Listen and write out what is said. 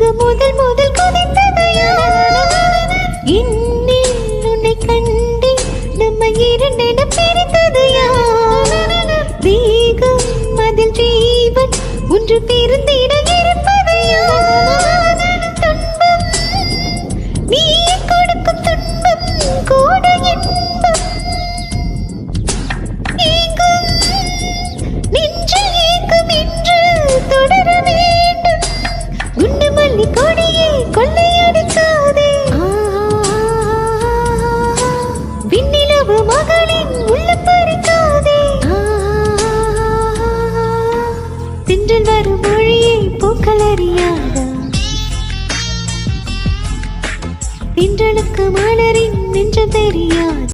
இங்கு முதல் முதல் கொதித்தது யார்? இன்னில் உன்னை கண்டு நம்ம இரண்டென பிரித்தது யார்? தேகம் அதில் ஜீவன் ஒன்று பிறந்திட இருப்பது யார்? துன்பம் நீ கொடுக்கும் துன்பம் கூட இன்பம் ஏங்கும் நெஞ்சில் ஏங்கும் என்று தொடர வேண்டும். உன்னை மல்லி கொடியே கொள்ளையடிக்காதே. விண்ணிலவு மகளின் உள்ள பறிக்காதே. தின்றல் வரும் மொழியை பூக்கள் அறியாதா? தின்றலுக்கு மலரின் நெஞ்சம் தெரியாது.